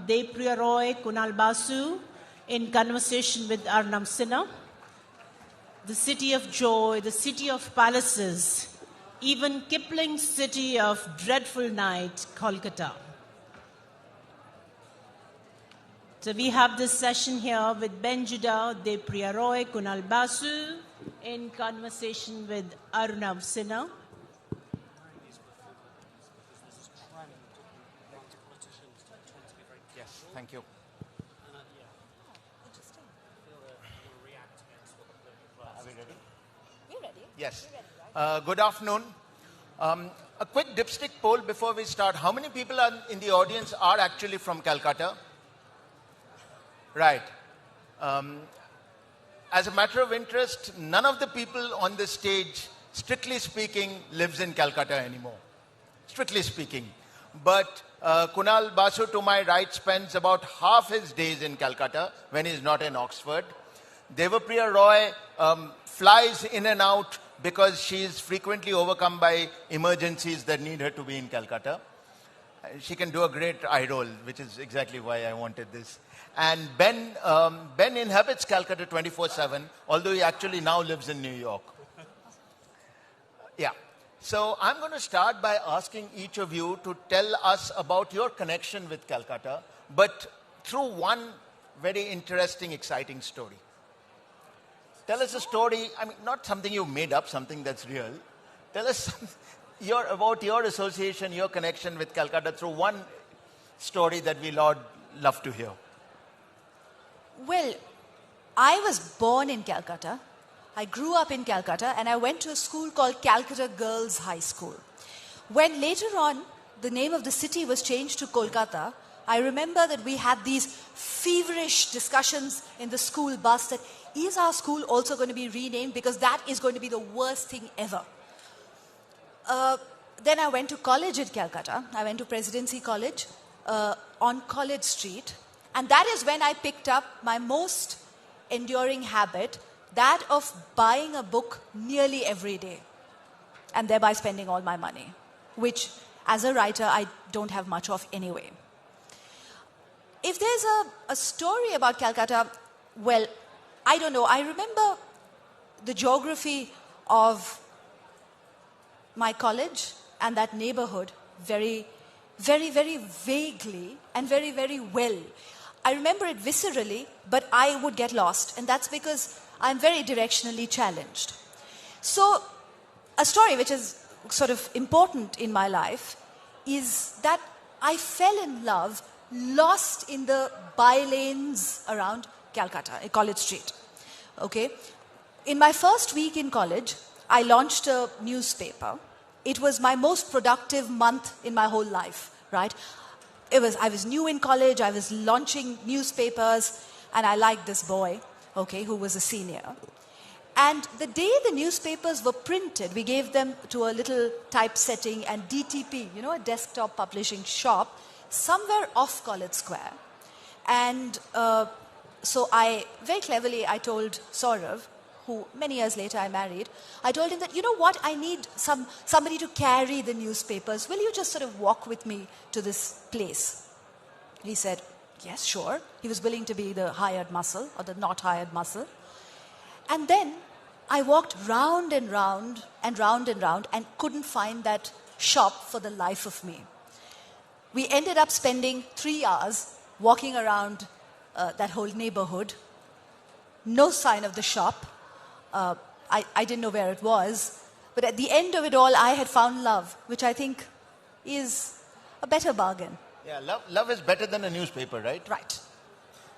Devapriya Roy, Kunal Basu, in conversation with Arunava Sinha. The city of joy, the city of palaces, even Kipling's city of dreadful night, Calcutta. So we have this session here with Ben Judah, Devapriya Roy, Kunal Basu, in conversation with Arunava Sinha. Yes, thank you. Are we ready? We're ready. Yes. We're ready, right? Good afternoon. A quick dipstick poll before we start. How many people in the audience are actually from Calcutta? Right. As a matter of interest, none of the people on this stage, strictly speaking, lives in Calcutta anymore. Strictly speaking. But Kunal Basu, to my right, spends about half his days in Calcutta when he's not in Oxford. Devapriya Roy flies in and out because she is frequently overcome by emergencies that need her to be in Calcutta. She can do a great eye roll, which is exactly why I wanted this. And Ben inhabits Calcutta 24/7, although he actually now lives in New York. Yeah. So I'm going to start by asking each of you to tell us about your connection with Calcutta, but through one very interesting, exciting story. Tell us a story, I mean, not something you made up, something that's real. Tell us about your association, your connection with Calcutta through one story that we'll all love to hear. Well, I was born in Calcutta. I grew up in Calcutta and I went to a school called Calcutta Girls High School. When later on the name of the city was changed to Kolkata, I remember that we had these feverish discussions in the school bus that is our school also going to be renamed, because that is going to be the worst thing ever. Then I went to college in Calcutta. I went to Presidency College on College Street. And that is when I picked up my most enduring habit, that of buying a book nearly every day and thereby spending all my money, which as a writer I don't have much of anyway. If there's a story about Calcutta, well, I don't know. I remember the geography of my college and that neighborhood very, very, very vaguely and very, very well. I remember it viscerally, but I would get lost. And that's because I'm very directionally challenged. So a story which is sort of important in my life is that I fell in love, lost in the bylanes around Calcutta, College Street. Okay? In my first week in college, I launched a newspaper. It was my most productive month in my whole life, right? I was new in college, I was launching newspapers, and I liked this boy, okay, who was a senior. And the day the newspapers were printed, we gave them to a little typesetting and DTP, you know, a desktop publishing shop, somewhere off College Square. And so very cleverly, I told Saurav, who many years later I married, I told him that, you know what, I need somebody to carry the newspapers. Will you just sort of walk with me to this place? He said, yes, sure. He was willing to be the hired muscle or the not hired muscle. And then I walked round and round and round and round and couldn't find that shop for the life of me. We ended up spending 3 hours walking around that whole neighborhood. No sign of the shop. I didn't know where it was. But at the end of it all, I had found love, which I think is a better bargain. Yeah, love is better than a newspaper, right? Right.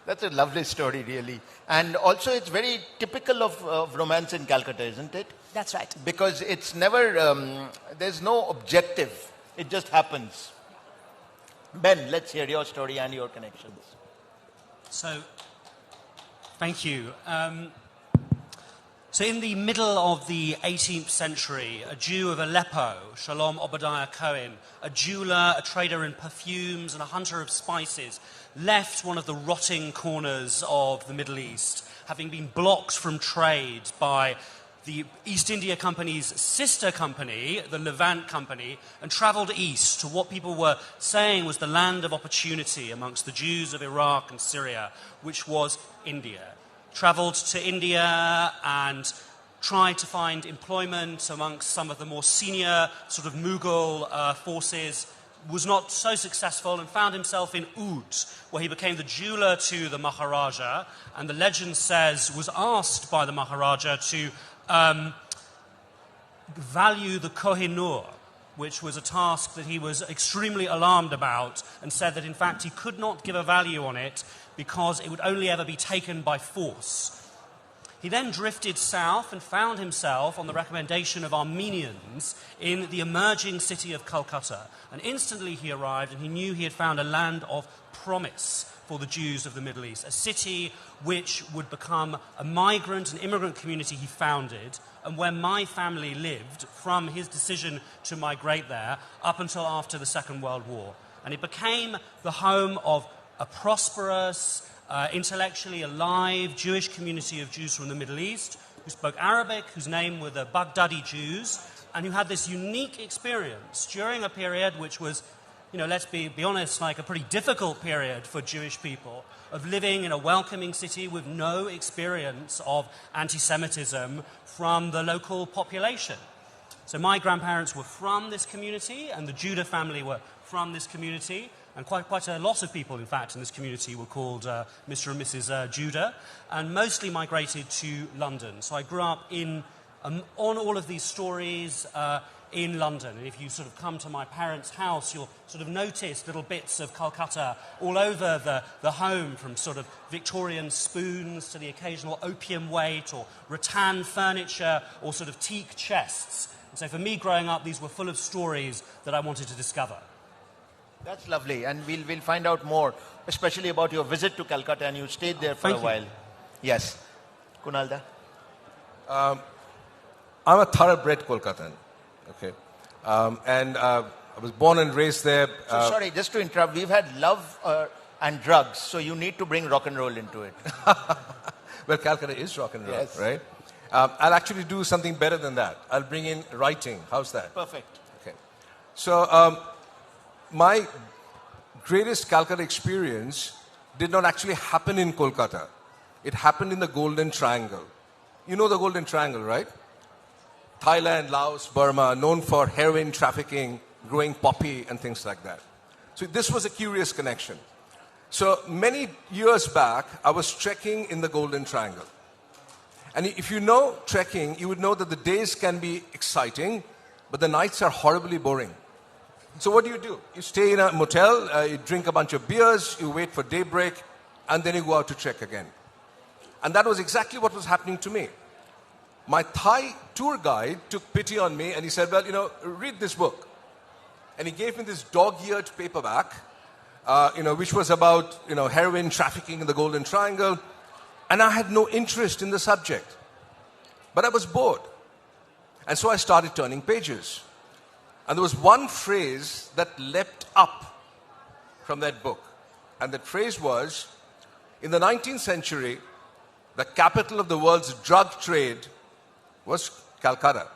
That's a lovely story, really. And also, it's very typical of romance in Calcutta, isn't it? That's right. Because it's never, there's no objective. It just happens. Ben, let's hear your story and your connections. So, thank you. So in the middle of the 18th century, a Jew of Aleppo, Shalom Obadiah Cohen, a jeweler, a trader in perfumes, and a hunter of spices, left one of the rotting corners of the Middle East, having been blocked from trade by the East India Company's sister company, the Levant Company, and travelled east to what people were saying was the land of opportunity amongst the Jews of Iraq and Syria, which was India. Travelled to India and tried to find employment amongst some of the more senior sort of Mughal forces, was not so successful, and found himself in Oud, where he became the jeweler to the Maharaja, and the legend says was asked by the Maharaja to value the Kohinoor, which was a task that he was extremely alarmed about, and said that in fact he could not give a value on it because it would only ever be taken by force. He then drifted south and found himself, on the recommendation of Armenians, in the emerging city of Calcutta. And instantly he arrived and he knew he had found a land of promise for the Jews of the Middle East, a city which would become a migrant and immigrant community he founded, and where my family lived from his decision to migrate there up until after the Second World War. And it became the home of a prosperous, intellectually alive Jewish community of Jews from the Middle East who spoke Arabic, whose name were the Baghdadi Jews, and who had this unique experience during a period which was, let's be honest, like a pretty difficult period for Jewish people, of living in a welcoming city with no experience of anti-Semitism from the local population. So my grandparents were from this community, and the Judah family were from this community, and quite a lot of people, in fact, in this community were called Mr. and Mrs. Judah, and mostly migrated to London. So I grew up on all of these stories in London. And if you sort of come to my parents' house, you'll sort of notice little bits of Calcutta all over the home, from sort of Victorian spoons to the occasional opium weight or rattan furniture or sort of teak chests. And so for me growing up, these were full of stories that I wanted to discover. That's lovely, and we'll find out more, especially about your visit to Calcutta, and you stayed there for a while. Yes. Kunal da? I'm a thoroughbred Kolkatan, okay? And I was born and raised there. So sorry, just to interrupt, we've had love and drugs, so you need to bring rock and roll into it. Well, Calcutta is rock and roll, yes. Right? I'll actually do something better than that. I'll bring in writing. How's that? Perfect. Okay. So my greatest Calcutta experience did not actually happen in Kolkata. It happened in the Golden Triangle. You know the Golden Triangle, right? Thailand, Laos, Burma, known for heroin trafficking, growing poppy and things like that. So this was a curious connection. So many years back, I was trekking in the Golden Triangle. And if you know trekking, you would know that the days can be exciting, but the nights are horribly boring. So what do? You stay in a motel, you drink a bunch of beers, you wait for daybreak, and then you go out to trek again. And that was exactly what was happening to me. My Thai tour guide took pity on me and he said, well, read this book. And he gave me this dog-eared paperback, which was about, heroin trafficking in the Golden Triangle. And I had no interest in the subject. But I was bored. And so I started turning pages. And there was one phrase that leapt up from that book. And that phrase was, in the 19th century, the capital of the world's drug trade was Calcutta.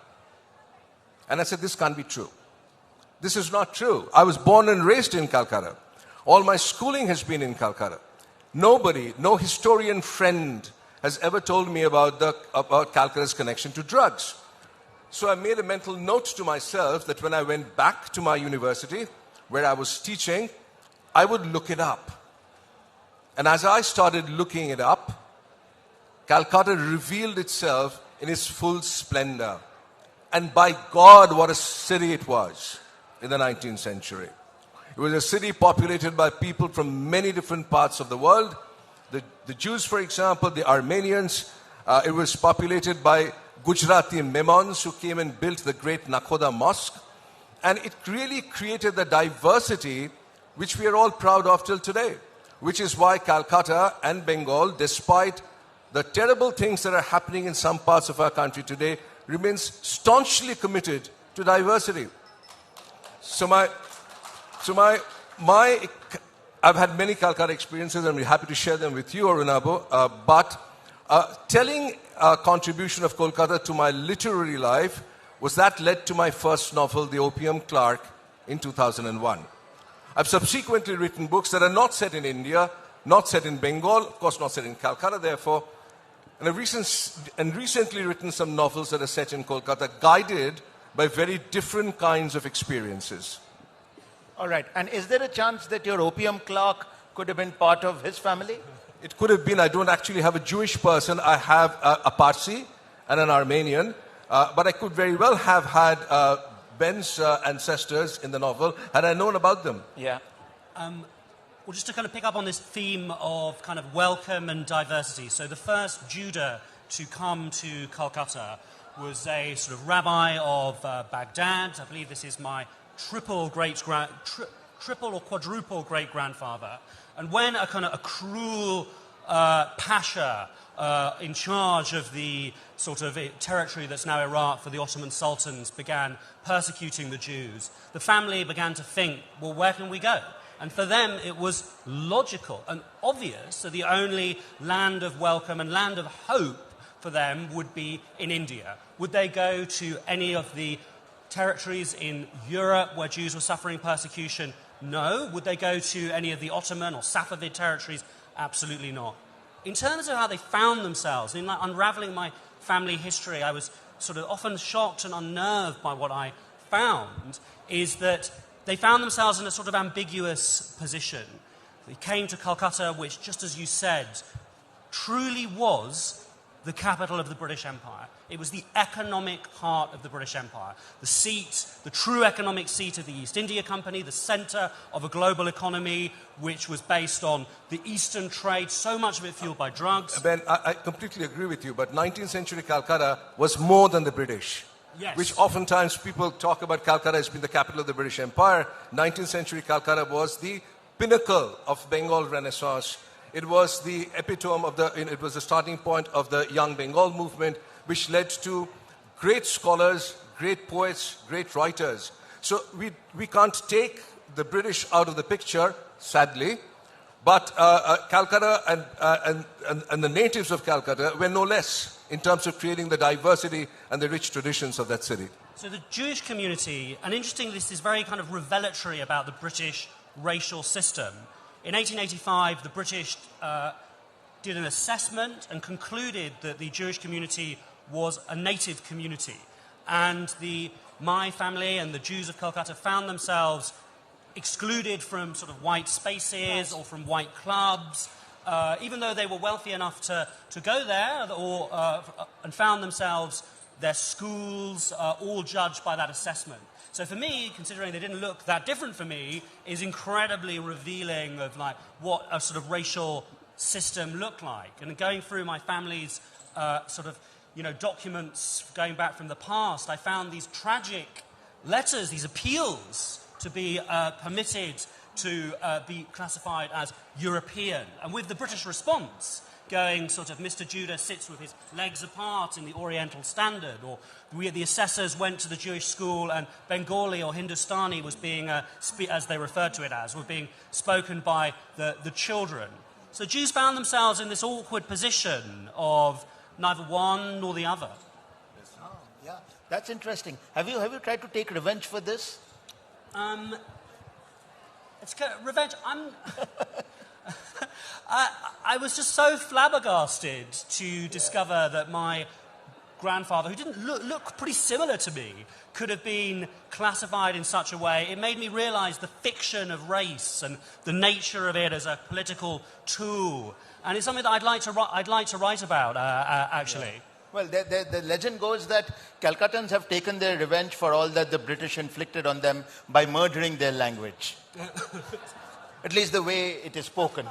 And I said, this can't be true. This is not true. I was born and raised in Calcutta. All my schooling has been in Calcutta. Nobody, no historian friend has ever told me about Calcutta's connection to drugs. So I made a mental note to myself that when I went back to my university, where I was teaching, I would look it up. And as I started looking it up, Calcutta revealed itself in its full splendor. And by God, what a city it was in the 19th century. It was a city populated by people from many different parts of the world. The Jews, for example, the Armenians. It was populated by Gujarati Memons who came and built the great Nakhoda Mosque. And it really created the diversity which we are all proud of till today. Which is why Calcutta and Bengal, despite the terrible things that are happening in some parts of our country today, remains staunchly committed to diversity. I've had many Calcutta experiences and I'm happy to share them with you, Arunava, but Telling a contribution of Kolkata to my literary life was that led to my first novel, The Opium Clerk, in 2001. I've subsequently written books that are not set in India, not set in Bengal, of course not set in Calcutta, therefore, and I've recently written some novels that are set in Kolkata, guided by very different kinds of experiences. All right. And is there a chance that your opium clerk could have been part of his family? It could have been. I don't actually have a Jewish person. I have a Parsi and an Armenian. But I could very well have had Ben's ancestors in the novel had I known about them. Yeah. Well, just to kind of pick up on this theme of kind of welcome and diversity. So the first Judah to come to Calcutta was a sort of rabbi of Baghdad. I believe this is my triple or quadruple great-grandfather. And when a kind of a cruel pasha in charge of the sort of territory that's now Iraq for the Ottoman sultans began persecuting the Jews, the family began to think, well, where can we go? And for them, it was logical and obvious that the only land of welcome and land of hope for them would be in India. Would they go to any of the territories in Europe where Jews were suffering persecution? No. Would they go to any of the Ottoman or Safavid territories? Absolutely not. In terms of how they found themselves, in like unraveling my family history, I was sort of often shocked and unnerved by what I found, is that they found themselves in a sort of ambiguous position. They came to Calcutta, which, just as you said, truly was the capital of the British Empire. It was the economic heart of the British Empire. The seat, the true economic seat of the East India Company, the centre of a global economy which was based on the Eastern trade, so much of it fueled by drugs. Ben, I completely agree with you, but 19th century Calcutta was more than the British. Yes. Which oftentimes people talk about Calcutta as being the capital of the British Empire. 19th century Calcutta was the pinnacle of Bengal Renaissance. It was the epitome of it was the starting point of the young Bengal movement, which led to great scholars, great poets, great writers. So we can't take the British out of the picture, sadly, but Calcutta and the natives of Calcutta were no less in terms of creating the diversity and the rich traditions of that city. So the Jewish community, and interestingly, this is very kind of revelatory about the British racial system. In 1885, the British did an assessment and concluded that the Jewish community was a native community. And my family and the Jews of Calcutta found themselves excluded from sort of white spaces or from white clubs, even though they were wealthy enough to go there, and found themselves, their schools, all judged by that assessment. So for me, considering they didn't look that different for me, is incredibly revealing of like what a sort of racial system looked like. And going through my family's documents going back from the past, I found these tragic letters, these appeals to be permitted to be classified as European. And with the British response going sort of, Mr. Judah sits with his legs apart in the Oriental Standard, or the assessors went to the Jewish school and Bengali or Hindustani was being, as they referred to it as, were being spoken by the children. So Jews found themselves in this awkward position of neither one nor the other. Oh, yeah, that's interesting. Have you tried to take revenge for this? It's revenge. I was just so flabbergasted to discover that my grandfather, who didn't look pretty similar to me, could have been classified in such a way. It made me realise the fiction of race and the nature of it as a political tool. And it's something that I'd like to write about, actually. Yeah. Well, the legend goes that Calcuttans have taken their revenge for all that the British inflicted on them by murdering their language. At least the way it is spoken.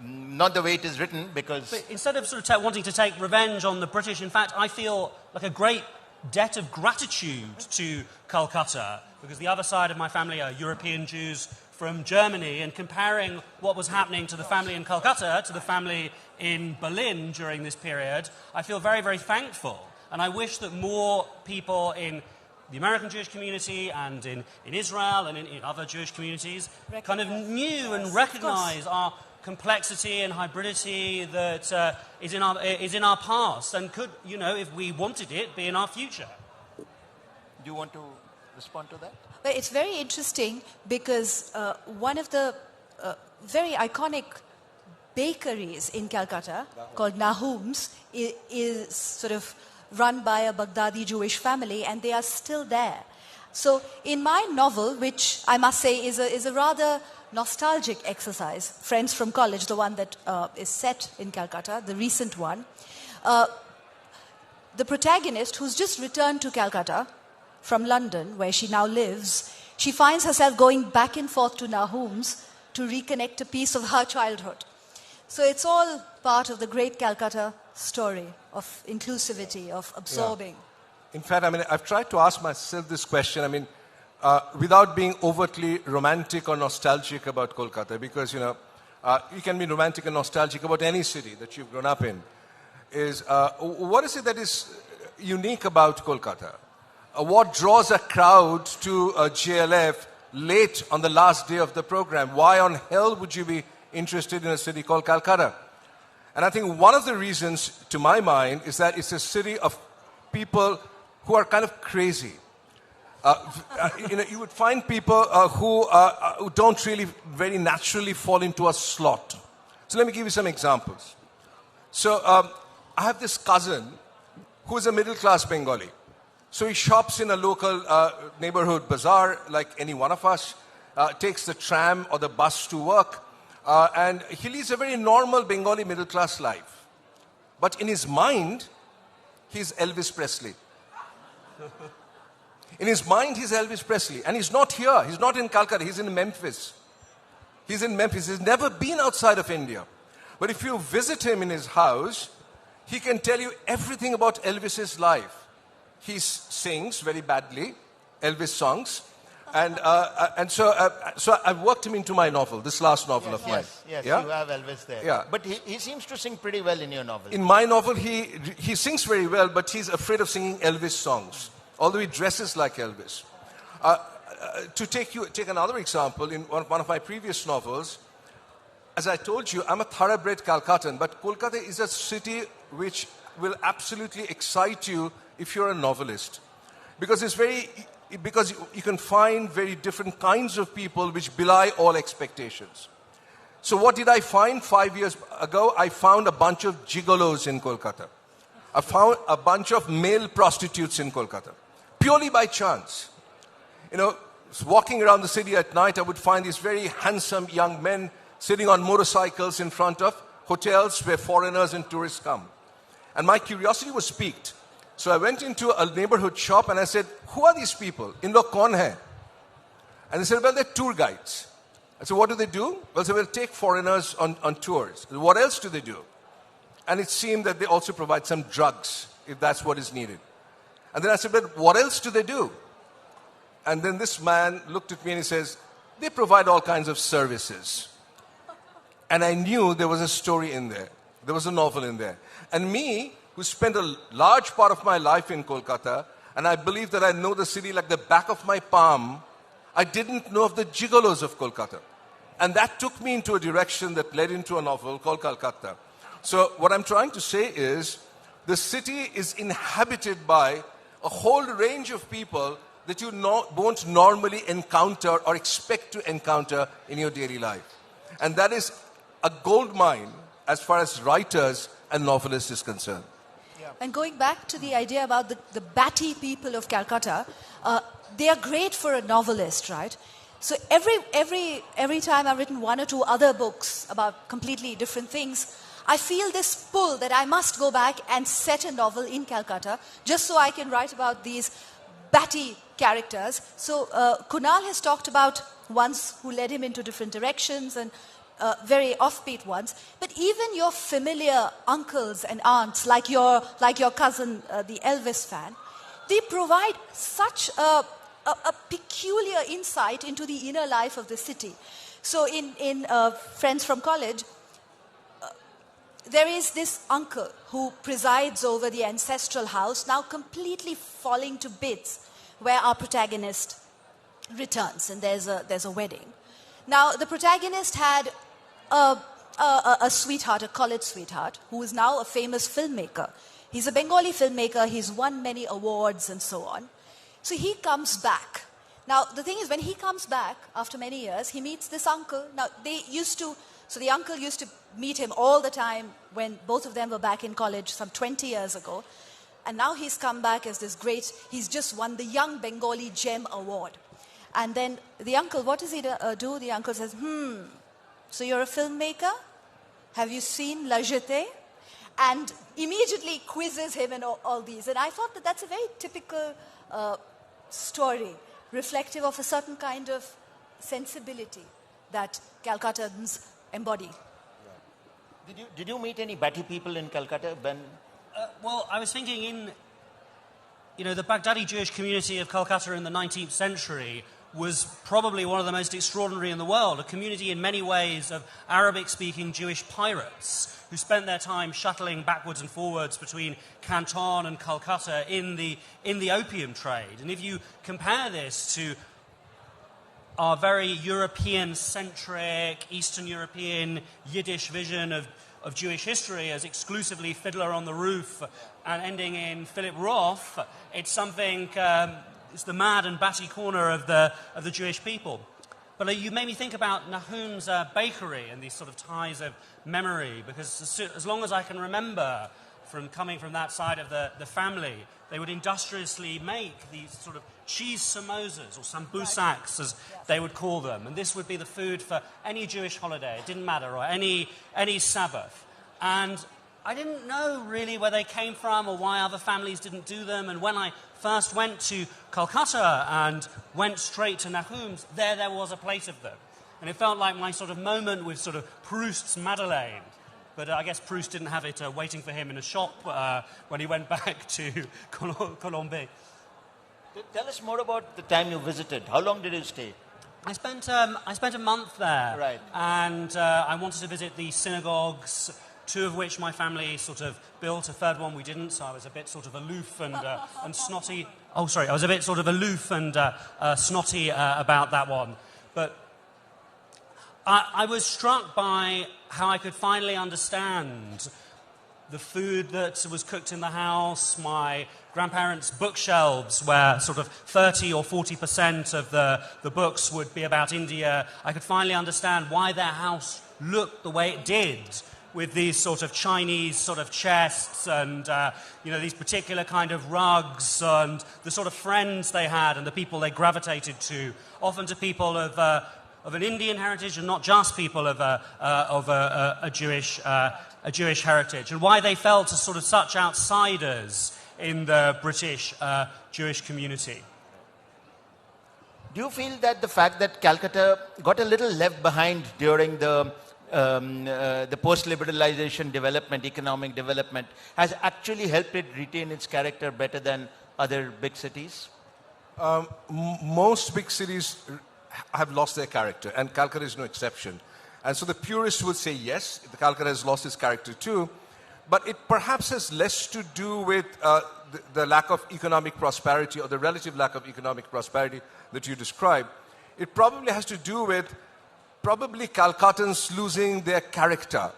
Not the way it is written, because... But instead of sort of wanting to take revenge on the British, in fact, I feel like a great debt of gratitude to Calcutta, because the other side of my family are European Jews from Germany, and comparing what was happening to the family in Calcutta to the family in Berlin during this period, I feel very, very thankful. And I wish that more people in the American Jewish community and in Israel and in other Jewish communities kind of knew and recognised our complexity and hybridity that is in our past and could, if we wanted it, be in our future. Do you want to respond to that? Well, it's very interesting because one of the very iconic bakeries in Calcutta called Nahum's is sort of run by a Baghdadi Jewish family, and they are still there. So in my novel, which I must say is a rather nostalgic exercise, Friends from College, the one that is set in Calcutta, the recent one, the protagonist, who's just returned to Calcutta from London, where she now lives, she finds herself going back and forth to Nahum's to reconnect a piece of her childhood. So it's all part of the great Calcutta story of inclusivity, of absorbing. Yeah. In fact, I've tried to ask myself this question, without being overtly romantic or nostalgic about Kolkata, because, you can be romantic and nostalgic about any city that you've grown up in, is what is it that is unique about Kolkata? What draws a crowd to JLF late on the last day of the program? Why on hell would you be interested in a city called Calcutta? And I think one of the reasons, to my mind, is that it's a city of people who are kind of crazy. You would find people who don't really very naturally fall into a slot. So let me give you some examples. So I have this cousin who is a middle-class Bengali. So he shops in a local neighborhood bazaar like any one of us, takes the tram or the bus to work, and he leads a very normal Bengali middle-class life. But in his mind, he's Elvis Presley. In his mind, he's Elvis Presley. And he's not here. He's not in Calcutta. He's in Memphis. He's in Memphis. He's never been outside of India. But if you visit him in his house, he can tell you everything about Elvis's life. He sings very badly, Elvis songs. And so I've worked him into my novel, this last novel of mine. Yes, yeah? You have Elvis there. Yeah. But he seems to sing pretty well in your novel. In my novel, he sings very well, but he's afraid of singing Elvis songs, although he dresses like Elvis. To take another example, in one of my previous novels, as I told you, I'm a thoroughbred Calcuttan, but Kolkata is a city which will absolutely excite you if you're a novelist. Because you can find very different kinds of people which belie all expectations. So what did I find 5 years ago? I found a bunch of gigolos in Kolkata. I found a bunch of male prostitutes in Kolkata. Purely by chance. Walking around the city at night, I would find these very handsome young men sitting on motorcycles in front of hotels where foreigners and tourists come. And my curiosity was piqued. So I went into a neighborhood shop and I said, who are these people? In lo kaun hai? And they said, well, they're tour guides. I said, what do they do? Well, they will take foreigners on tours. What else do they do? And it seemed that they also provide some drugs, if that's what is needed. And then I said, but what else do they do? And then this man looked at me and he says, they provide all kinds of services. And I knew there was a story in there. There was a novel in there. And me, who spent a large part of my life in Kolkata, and I believe that I know the city like the back of my palm, I didn't know of the gigolos of Kolkata. And that took me into a direction that led into a novel called Calcutta. So what I'm trying to say is, the city is inhabited by a whole range of people that you won't normally encounter or expect to encounter in your daily life. And that is a gold mine as far as writers and novelists is concerned. Yeah. And going back to the idea about the batty people of Calcutta, they are great for a novelist, right? So every time I've written one or two other books about completely different things, I feel this pull that I must go back and set a novel in Calcutta just so I can write about these batty characters. So Kunal has talked about ones who led him into different directions and very offbeat ones. But even your familiar uncles and aunts, like your cousin, the Elvis fan, they provide such a peculiar insight into the inner life of the city. So in Friends from College, there is this uncle who presides over the ancestral house, now completely falling to bits, where our protagonist returns, and there's a wedding. Now, the protagonist had a a sweetheart, a college sweetheart, who is now a famous filmmaker. He's a Bengali filmmaker. He's won many awards and so on. So he comes back. Now, the thing is, when he comes back after many years, he meets this uncle. Now, the uncle used to meet him all the time when both of them were back in college some 20 years ago. And now he's come back as this he's just won the Young Bengali Gem Award. And then the uncle, what does he do? The uncle says, so you're a filmmaker? Have you seen La Jetée? And immediately quizzes him and all these. And I thought that that's a very typical story, reflective of a certain kind of sensibility that Calcuttans embody. Did you meet any batty people in Calcutta, Ben? Well, I was thinking the Baghdadi Jewish community of Calcutta in the 19th century was probably one of the most extraordinary in the world, a community in many ways of Arabic-speaking Jewish pirates who spent their time shuttling backwards and forwards between Canton and Calcutta in the opium trade. And if you compare this to our very European-centric, Eastern European, Yiddish vision of Jewish history as exclusively Fiddler on the Roof and ending in Philip Roth, it's something... it's the mad and batty corner of the Jewish people. But you made me think about Nahum's bakery and these sort of ties of memory, because as long as I can remember from coming from that side of the family, they would industriously make these sort of cheese samosas, or sambusaks as they would call them. And this would be the food for any Jewish holiday, it didn't matter, or any Sabbath. And I didn't know really where they came from or why other families didn't do them. And when I first went to Calcutta and went straight to Nahum's, there was a plate of them. And it felt like my sort of moment with sort of Proust's Madeleine. But I guess Proust didn't have it waiting for him in a shop when he went back to Colombie. Tell us more about the time you visited. How long did you stay? I spent a month there. Right. And I wanted to visit the synagogues, two of which my family sort of built, a third one we didn't, so I was a bit sort of aloof and snotty. Oh, sorry, I was a bit sort of aloof and snotty about that one. But I was struck by how I could finally understand the food that was cooked in the house, my grandparents' bookshelves, where sort of 30 or 40% of the books would be about India. I could finally understand why their house looked the way it did, with these sort of Chinese sort of chests and, these particular kind of rugs and the sort of friends they had and the people they gravitated to, often to people of an Indian heritage and not just people of a Jewish heritage, and why they felt as sort of such outsiders in the British Jewish community. Do you feel that the fact that Calcutta got a little left behind during the post-liberalization development, economic development, has actually helped it retain its character better than other big cities? Most big cities have lost their character, and Calcutta is no exception. And so the purists would say, yes, Calcutta has lost its character too, but it perhaps has less to do with the lack of economic prosperity or the relative lack of economic prosperity that you described. It probably has to do with Calcuttans losing their character.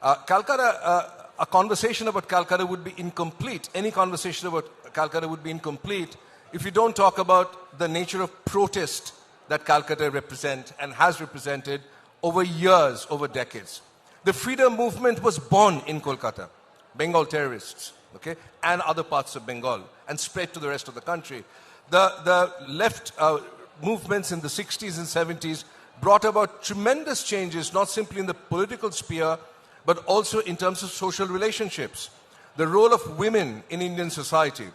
A conversation about Calcutta would be incomplete. Any conversation about Calcutta would be incomplete if you don't talk about the nature of protest that Calcutta represents and has represented over years, over decades. The freedom movement was born in Kolkata, Bengal terrorists, okay, and other parts of Bengal, and spread to the rest of the country. The left movements in the 60s and 70s brought about tremendous changes, not simply in the political sphere, but also in terms of social relationships. The role of women in Indian society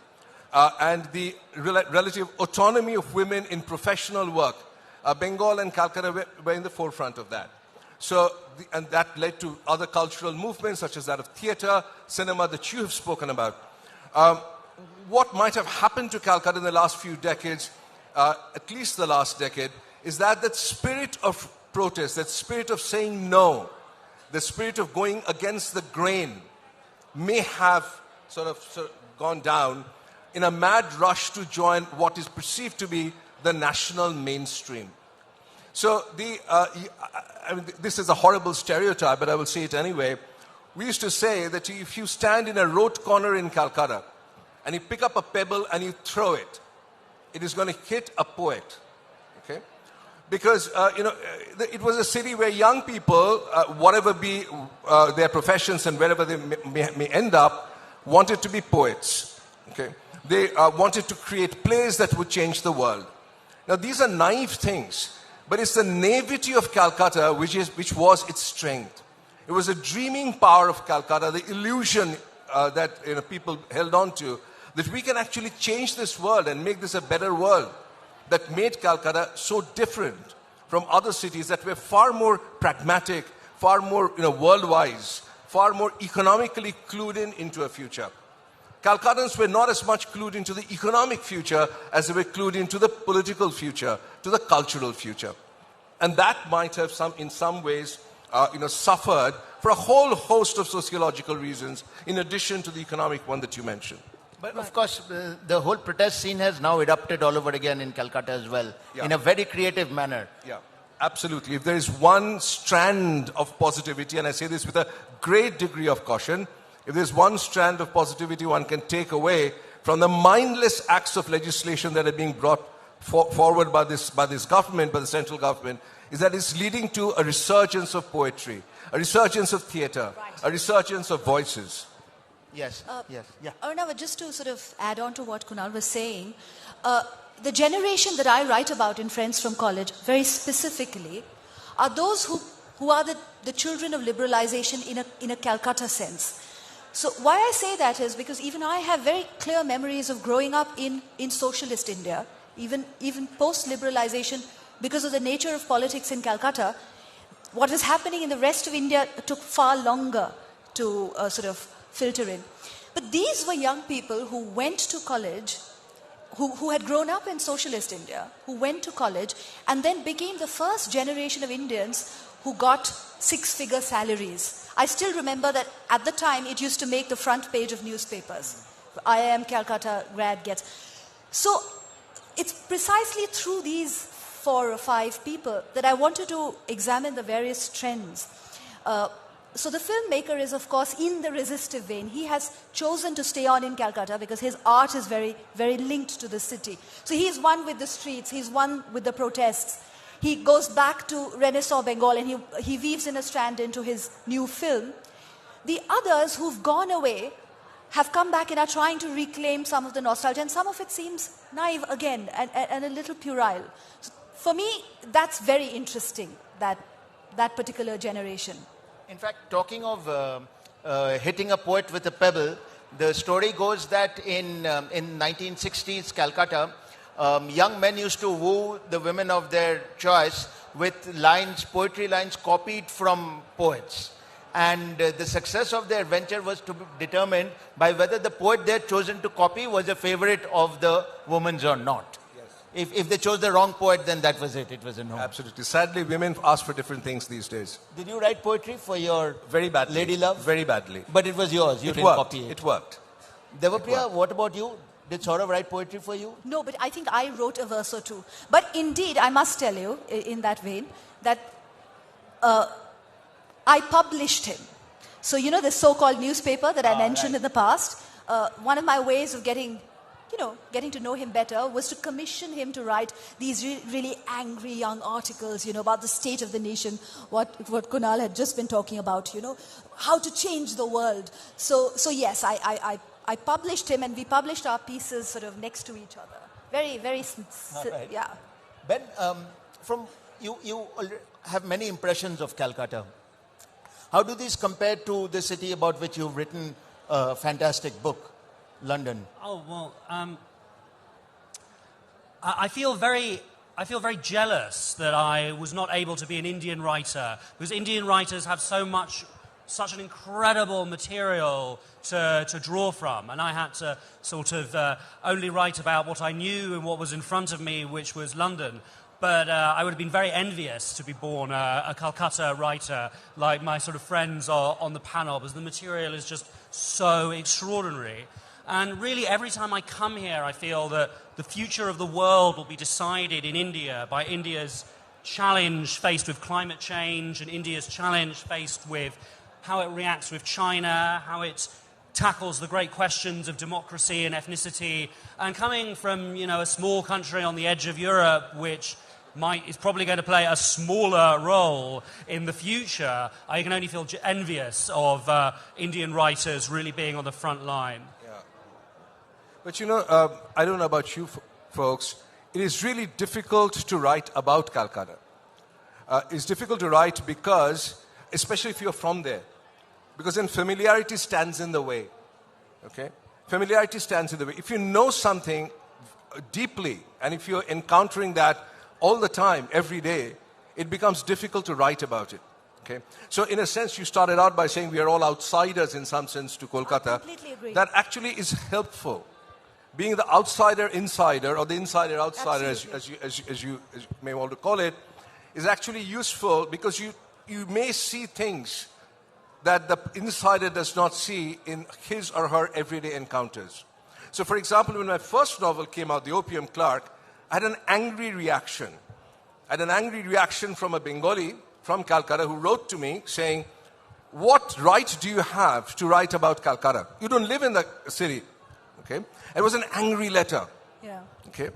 and the relative autonomy of women in professional work. Bengal and Calcutta were in the forefront of that. So, and that led to other cultural movements, such as that of theatre, cinema, that you have spoken about. What might have happened to Calcutta in the last few decades, at least the last decade, is that spirit of protest, that spirit of saying no, the spirit of going against the grain, may have sort of gone down in a mad rush to join what is perceived to be the national mainstream. So I mean, this is a horrible stereotype, but I will say it anyway. We used to say that if you stand in a road corner in Calcutta and you pick up a pebble and you throw it, it is going to hit a poet. Okay? Because, it was a city where young people, whatever be their professions and wherever they may end up, wanted to be poets. Okay? They wanted to create plays that would change the world. Now, these are naive things, but it's the naivety of Calcutta which was its strength. It was the dreaming power of Calcutta, the illusion that people held on to, that we can actually change this world and make this a better world, that made Calcutta so different from other cities that were far more pragmatic, far more world-wise, far more economically clued into a future. Calcuttans were not as much clued into the economic future as they were clued into the political future, to the cultural future. And that might have in some ways suffered for a whole host of sociological reasons, in addition to the economic one that you mentioned. But of course, the whole protest scene has now erupted all over again in Calcutta as well, in a very creative manner. Yeah, absolutely. If there is one strand of positivity, and I say this with a great degree of caution, if there's one strand of positivity one can take away from the mindless acts of legislation that are being brought forward by this government, by the central government, is that it's leading to a resurgence of poetry, a resurgence of theatre, a resurgence of voices. Yes, yes. Yeah. Arunava, just to sort of add on to what Kunal was saying, the generation that I write about in Friends from College, very specifically, are those who are the children of liberalization in a Calcutta sense. So why I say that is because even I have very clear memories of growing up in socialist India, even post-liberalization, because of the nature of politics in Calcutta. What was happening in the rest of India took far longer to sort of filter in. But these were young people who went to college, who had grown up in socialist India, who went to college and then became the first generation of Indians who got six-figure salaries. I still remember that at the time it used to make the front page of newspapers. IIM Calcutta grad gets. So it's precisely through these 4 or 5 people that I wanted to examine the various trends. So the filmmaker is, of course, in the resistive vein. He has chosen to stay on in Calcutta because his art is very, very linked to the city. So he's one with the streets, he's one with the protests. He goes back to Renaissance Bengal and he weaves in a strand into his new film. The others who've gone away have come back and are trying to reclaim some of the nostalgia, and some of it seems naive again and a little puerile. So for me, that's very interesting, that particular generation. In fact, talking of hitting a poet with a pebble, the story goes that in 1960s Calcutta, young men used to woo the women of their choice with poetry lines copied from poets. And the success of their venture was to be determined by whether the poet they had chosen to copy was a favorite of the woman's or not. Yes. If they chose the wrong poet, then that was it. It was a no. Absolutely. Sadly, women ask for different things these days. Did you write poetry for your very badly lady love? Very badly. But it was yours. You didn't copy it. It worked. Devapriya, what about you? Did Saurav write poetry for you? No, but I think I wrote a verse or two. But indeed, I must tell you, in that vein, that I published him. So, you know, the so-called newspaper that I mentioned in the past, one of my ways of getting to know him better was to commission him to write these really angry young articles, about the state of the nation, what Kunal had just been talking about, how to change the world. So yes, I published him, and we published our pieces sort of next to each other. Very, very, right. Yeah. Ben, from you have many impressions of Calcutta. How do these compare to the city about which you've written a fantastic book, London? Oh, well, I feel very jealous that I was not able to be an Indian writer, because Indian writers have such an incredible material to draw from, and I had to sort of only write about what I knew and what was in front of me, which was London. But I would have been very envious to be born a Calcutta writer like my sort of friends are on the panel, because the material is just so extraordinary. And really, every time I come here, I feel that the future of the world will be decided in India by India's challenge faced with climate change and India's challenge faced with how it reacts with China, how it tackles the great questions of democracy and ethnicity. And coming from, a small country on the edge of Europe, which is probably going to play a smaller role in the future, I can only feel envious of Indian writers really being on the front line. Yeah. But I don't know about you folks, it is really difficult to write about Calcutta. It's difficult to write because, especially if you're from there, because then familiarity stands in the way. Okay? Familiarity stands in the way. If you know something deeply, and if you're encountering that all the time, every day, it becomes difficult to write about it. Okay? So in a sense, you started out by saying we are all outsiders in some sense to Kolkata. I completely agree. That actually is helpful. Being the outsider-insider, or the insider-outsider, as you may want to call it, is actually useful because you may see things that the insider does not see in his or her everyday encounters. So, for example, when my first novel came out, The Opium Clerk, I had an angry reaction. I had an angry reaction from a Bengali from Calcutta who wrote to me saying, "What right do you have to write about Calcutta? You don't live in the city." Okay? It was an angry letter. Yeah. Okay?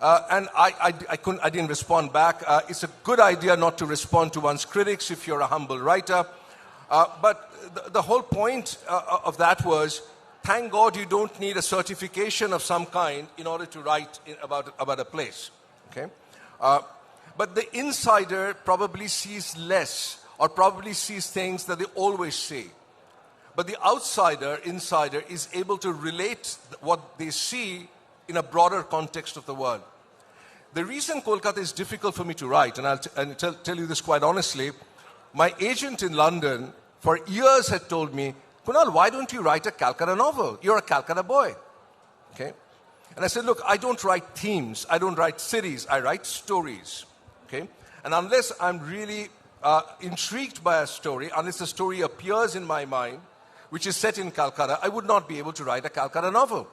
And I didn't respond back. It's a good idea not to respond to one's critics if you're a humble writer. But the whole point of that was, thank God you don't need a certification of some kind in order to write about a place. Okay? But the insider probably sees less, or probably sees things that they always see. But the insider, is able to relate what they see in a broader context of the world. The reason Kolkata is difficult for me to write, and I'll tell you this quite honestly, my agent in London for years had told me, "Kunal, why don't you write a Calcutta novel? You're a Calcutta boy." Okay? And I said, "Look, I don't write themes. I don't write cities. I write stories." Okay? And unless I'm really intrigued by a story, unless the story appears in my mind, which is set in Calcutta, I would not be able to write a Calcutta novel.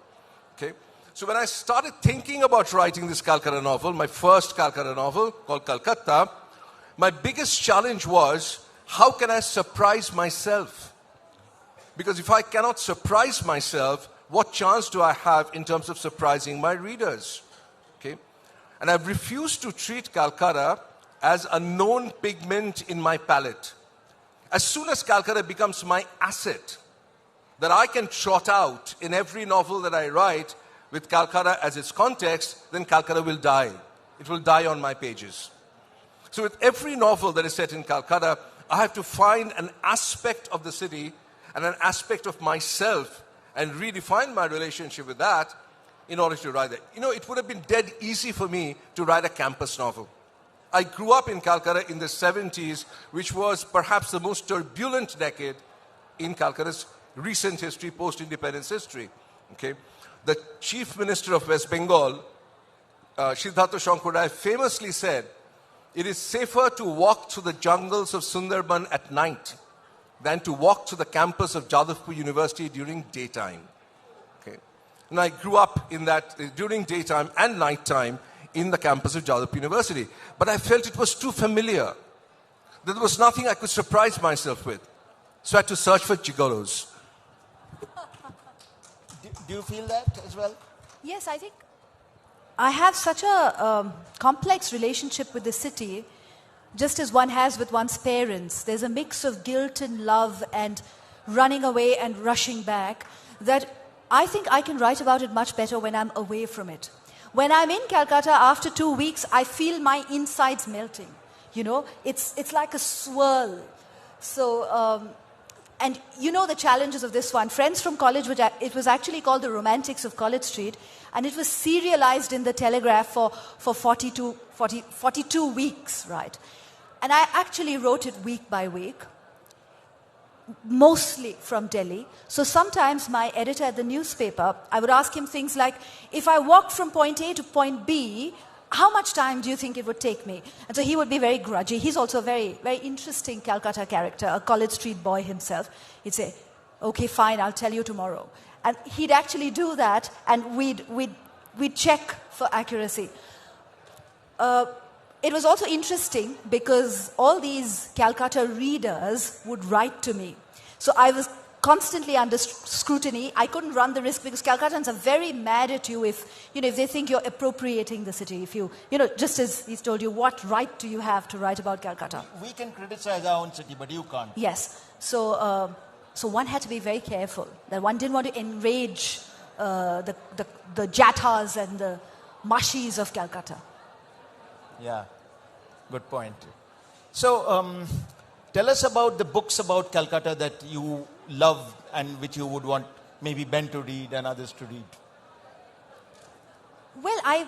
Okay? So when I started thinking about writing this Calcutta novel, my first Calcutta novel called Calcutta, my biggest challenge was, how can I surprise myself? Because if I cannot surprise myself, what chance do I have in terms of surprising my readers? Okay? And I've refused to treat Calcutta as a known pigment in my palette. As soon as Calcutta becomes my asset, that I can trot out in every novel that I write with Calcutta as its context, then Calcutta will die. It will die on my pages. So with every novel that is set in Calcutta, I have to find an aspect of the city and an aspect of myself and redefine my relationship with that in order to write it. It would have been dead easy for me to write a campus novel. I grew up in Calcutta in the 70s, which was perhaps the most turbulent decade in Calcutta's recent history, post-independence history. Okay? The Chief Minister of West Bengal, Siddhartha Shankar Rai, famously said, "It is safer to walk through the jungles of Sundarban at night than to walk to the campus of Jadavpur University during daytime." Okay? And I grew up in that during daytime and nighttime in the campus of Jadavpur University. But I felt it was too familiar. There was nothing I could surprise myself with. So I had to search for gigolos. Do you feel that as well? Yes, I think I have such a complex relationship with the city, just as one has with one's parents. There's a mix of guilt and love and running away and rushing back that I think I can write about it much better when I'm away from it. When I'm in Calcutta, after 2 weeks, I feel my insides melting. It's like a swirl. So, and the challenges of this one. Friends from college, it was actually called The Romantics of College Street, and it was serialized in the Telegraph for 42 weeks, right? And I actually wrote it week by week, mostly from Delhi. So sometimes my editor at the newspaper, I would ask him things like, if I walked from point A to point B, how much time do you think it would take me? And so he would be very grudgy. He's also a very, very interesting Calcutta character, a College Street boy himself. He'd say, "Okay, fine, I'll tell you tomorrow." And he'd actually do that, and we'd check for accuracy. it was also interesting because all these Calcutta readers would write to me. So I was constantly under scrutiny. I couldn't run the risk because Calcuttans are very mad at you if they think you're appropriating the city. If just as he's told you, what right do you have to write about Calcutta? We can criticize our own city, but you can't. Yes. So one had to be very careful that one didn't want to enrage the Jathas and the Mashis of Calcutta. Yeah, good point. So, tell us about the books about Calcutta that you love and which you would want maybe Ben to read and others to read. Well, I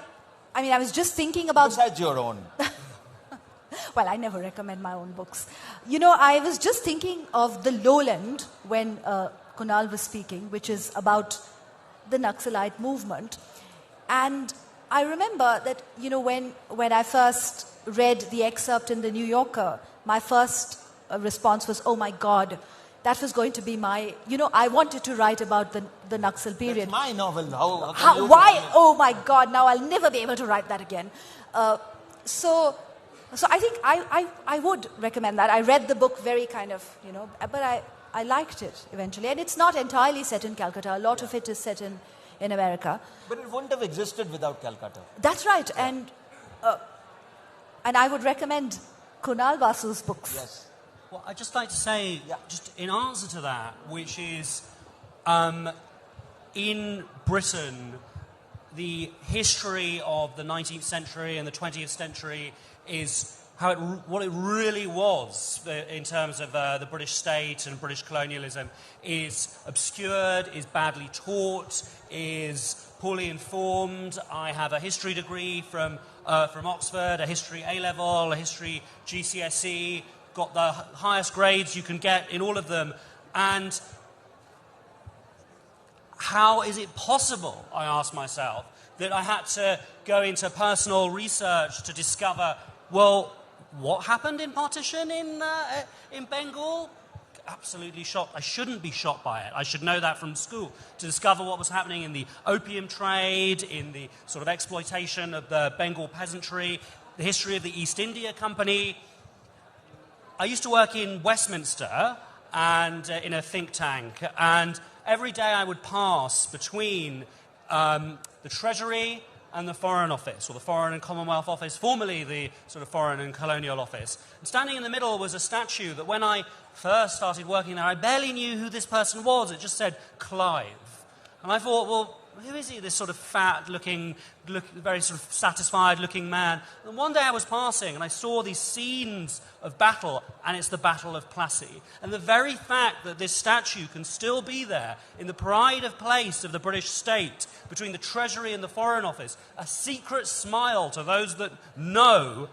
was just thinking about... Besides your own. Well, I never recommend my own books. I was just thinking of The Lowland when Kunal was speaking, which is about the Naxalite movement. And I remember that, when I first read the excerpt in the New Yorker, my first response was, oh my God, that was going to be my, I wanted to write about the Naxal period. That's my novel. Why? Oh my God, now I'll never be able to write that again. So I think I would recommend that. I read the book very kind of, but I liked it eventually. And it's not entirely set in Calcutta. A lot of it is set in America. But it wouldn't have existed without Calcutta. That's right. Yeah. And I would recommend Kunal Basu's books. Yes. Well, I'd just like to say, just in answer to that, which is, in Britain, the history of the 19th century and the 20th century is what it really was in terms of the British state and British colonialism is obscured, is badly taught, is poorly informed. I have a history degree from Oxford, a history A-level, a history GCSE, got the highest grades you can get in all of them. And how is it possible, I asked myself, that I had to go into personal research to discover, well, what happened in partition in Bengal? Absolutely shocked. I shouldn't be shocked by it. I should know that from school. To discover what was happening in the opium trade, in the sort of exploitation of the Bengal peasantry, the history of the East India Company. I used to work in Westminster and in a think tank, and every day I would pass between the Treasury and the Foreign Office, or the Foreign and Commonwealth Office, formerly the sort of Foreign and Colonial Office. And standing in the middle was a statue that when I first started working there, I barely knew who this person was. It just said Clive. And I thought, well, who is he, this sort of fat-looking, very sort of satisfied-looking man? And one day I was passing and I saw these scenes of battle, and it's the Battle of Plassey. And the very fact that this statue can still be there in the pride of place of the British state, between the Treasury and the Foreign Office, a secret smile to those that know,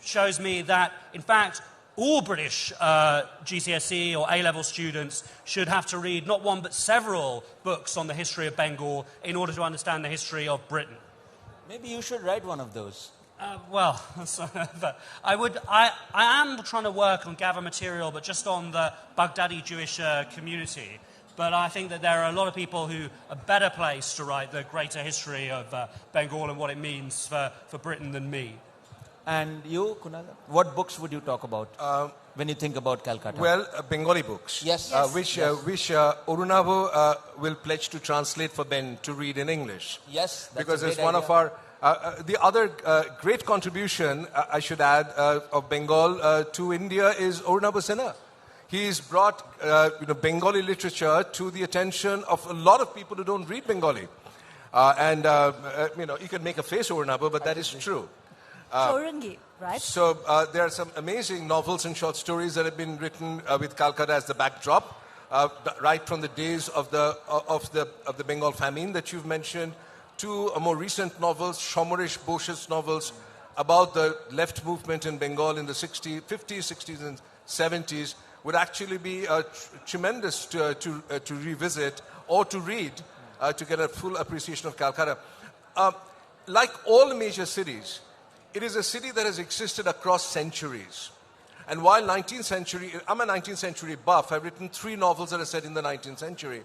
shows me that, in fact, all British GCSE or A-level students should have to read not one but several books on the history of Bengal in order to understand the history of Britain. Maybe you should write one of those. I am trying to work on gather material, but just on the Baghdadi Jewish community. But I think that there are a lot of people who are better placed to write the greater history of Bengal and what it means for Britain than me. And you, Kunal, what books would you talk about when you think about Calcutta? Well, Bengali books. Yes. Which Arunava will pledge to translate for Ben to read in English. Yes, that's because a it's great one idea. of our... the other great contribution, I should add, of Bengal to India is Arunava Sinha. He's brought Bengali literature to the attention of a lot of people who don't read Bengali. You can make a face, Arunava, but that is true. Chaurangi, right? So there are some amazing novels and short stories that have been written with Calcutta as the backdrop, right from the days of the Bengal famine that you've mentioned, to more recent novels, Shomoresh Bose's novels about the left movement in Bengal in the 50s, 60s, and 70s would actually be tremendous to revisit or to read to get a full appreciation of Calcutta. Like all major cities, it is a city that has existed across centuries. And while I'm a 19th century buff, I've written 3 novels that are set in the 19th century.